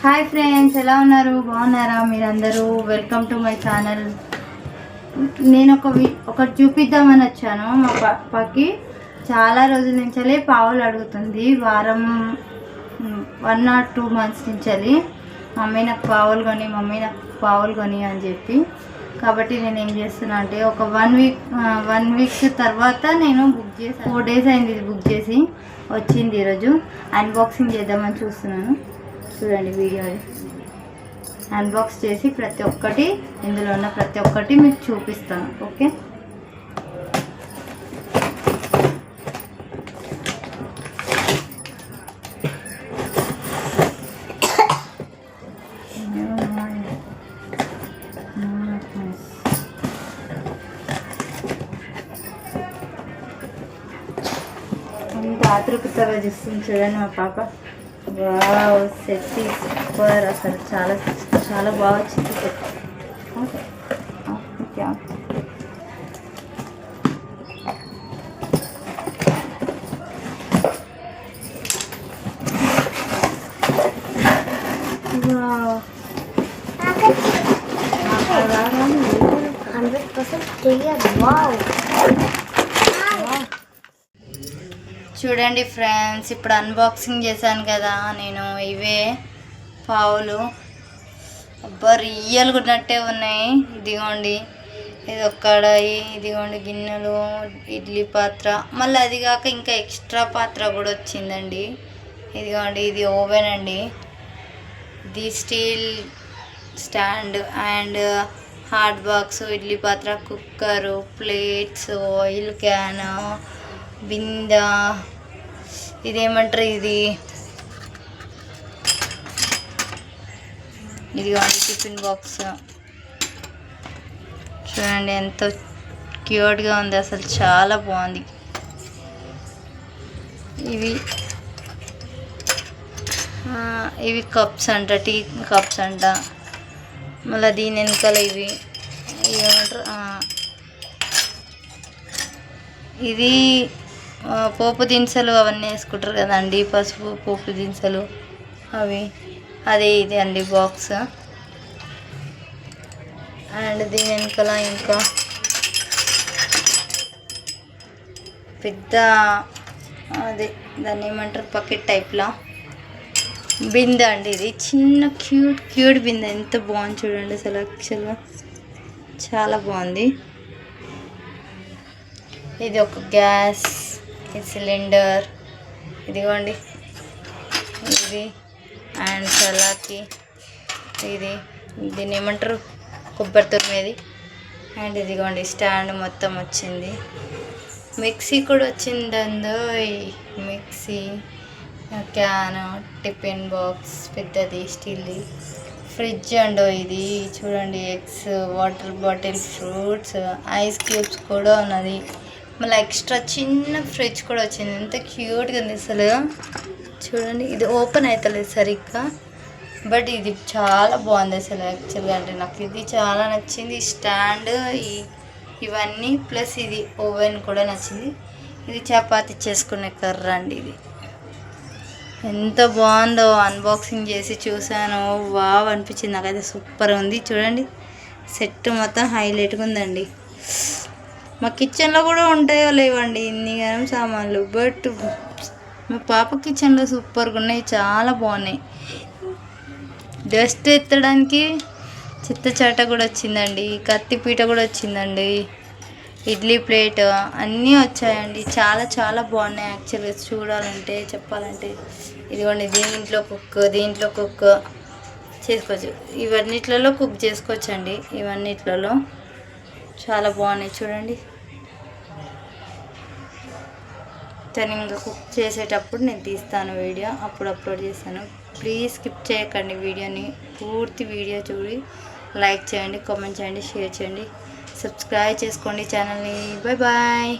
Hi friends, ఎలా ఉన్నారు? బాగున్నారా మీరందరూ? Welcome to my channel. నేను ఒకటి చూపిద్దామని వచ్చాను. మా పాపకి చాలా రోజుల నుంచి పావులు అడుగుతుంది. వారం 1 or 2 months నుంచి మమ్మీ నాకు పావులు కొని అని చెప్పి. కాబట్టి నేను ఏం చేస్తున్నా అంటే ఒక 1 week తర్వాత నేను బుక్ చేసి 4 days అయింది ఇది బుక్ చేసి. వచ్చింది ఈరోజు. అన్బాక్సింగ్ చేద్దామని చూస్తున్నాను. చూడండి, వీడియో అన్బాక్స్ చేసి ప్రతి ఒక్కటి, ఇందులో ఉన్న ప్రతి ఒక్కటి మీకు చూపిస్తాను. ఓకే, అంత ఆతృతగా చూస్తుంది. చూడండి మా పాప. Wow, set super. అసలు చాలా చాలా బాగా వచ్చింది సెట్. ఓకే, చూడండి ఫ్రెండ్స్, ఇప్పుడు అన్బాక్సింగ్ చేశాను కదా నేను. ఇవే పావులు. అబ్బా, రియల్గా ఉన్నట్టే ఉన్నాయి. ఇదిగోండి, ఇది కడాయి, ఇదిగోండి గిన్నెలు, ఇడ్లీ పాత్ర, మళ్ళీ అది కాక ఇంకా ఎక్స్ట్రా పాత్ర కూడా వచ్చిందండి. ఇదిగోండి, ఇది ఓవెన్ అండి. ఇది steel stand and hot box, idli పాత్ర, కుక్కరు, ప్లేట్స్, ఆయిల్ క్యాన్, బిందా, ఇదేమంటారు ఇది టిఫిన్ బాక్స్. చూడండి ఎంత క్యూట్గా ఉంది, అసలు చాలా బాగుంది. ఇవి కప్స్ అంట, టీ కప్స్ అంట. మళ్ళీ దీని వెనకాల ఇవి ఏమంటారు, ఇది పోపు దినుసులు అవన్నీ వేసుకుంటారు కదండి, పసుపు, పోపు దినుసులు అదే ఇది అండి బాక్స్. అండ్ దీని వెనకాల ఇంకా పెద్ద అదే దాన్ని ఏమంటారు, బకెట్ టైప్లా బిందె అండి. ఇది చిన్న క్యూట్ బిందె. ఎంత బాగుంది చూడండి, అసలు యాక్చువల్గా చాలా బాగుంది. ఇది ఒక గ్యాస్, ఇది సిలిండర్, ఇదిగోండి ఇది. అండ్ చలాకి, దీన్ని ఏమంటారు, కొబ్బరి తురిమేది. అండ్ ఇదిగోండి స్టాండ్ మొత్తం వచ్చింది. మిక్సీ కూడా వచ్చిందందో. మిక్సీ, క్యాన్, టిఫిన్ బాక్స్ పెద్దది స్టీల్ది. ఫ్రిడ్జ్ అండో ఇది. చూడండి, eggs, water bottle, fruits, ice cubes కూడా ఉన్నది. మళ్ళీ ఎక్స్ట్రా చిన్న ఫ్రిడ్జ్ కూడా వచ్చింది. ఎంత క్యూట్గా ఉంది అసలు. చూడండి, ఇది ఓపెన్ అవుతలేదు సరిగ్గా, బట్ ఇది చాలా బాగుంది అసలు యాక్చువల్గా. అంటే నాకు ఇది చాలా నచ్చింది. స్టాండ్, ఇవన్నీ ప్లస్ ఇది ఓవెన్ కూడా నచ్చింది. ఇది చపాతీ చేసుకునే కర్ర అండి. ఇది ఎంత బాగుందో. అన్బాక్సింగ్ చేసి చూసాను, వావ్ అనిపించింది నాకైతే. సూపర్ ఉంది. చూడండి, సెట్ మొత్తం హైలైట్గా ఉందండి. మా కిచెన్లో కూడా ఉంటాయో లేవండి ఇన్ని గనం సామాన్లు, బట్ మా పాప కిచెన్లో సూపర్గా ఉన్నాయి, చాలా బాగున్నాయి. డస్ట్ ఎత్తడానికి చెత్త చాట కూడా వచ్చిందండి, కత్తిపీట కూడా వచ్చిందండి, ఇడ్లీ ప్లేట్ అన్నీ వచ్చాయండి. చాలా చాలా బాగున్నాయి యాక్చువల్గా చూడాలంటే, చెప్పాలంటే. ఇదిగోండి, దీంట్లో కుక్ చేసుకోవచ్చు. ఇవన్నిట్లలో కుక్ చేసుకోవచ్చండి. ఇవన్నిట్లలో చాలా బాగున్నాయి చూడండి. తను ఇంకా కుక్ చేసేటప్పుడు నేను తీస్తాను వీడియో, అప్పుడు అప్లోడ్ చేస్తాను. ప్లీజ్ స్కిప్ చేయకండి వీడియోని. పూర్తి వీడియో చూడి లైక్ చేయండి, కామెంట్ చేయండి, షేర్ చేయండి, సబ్స్క్రైబ్ చేసుకోండి ఛానల్ని. Bye bye.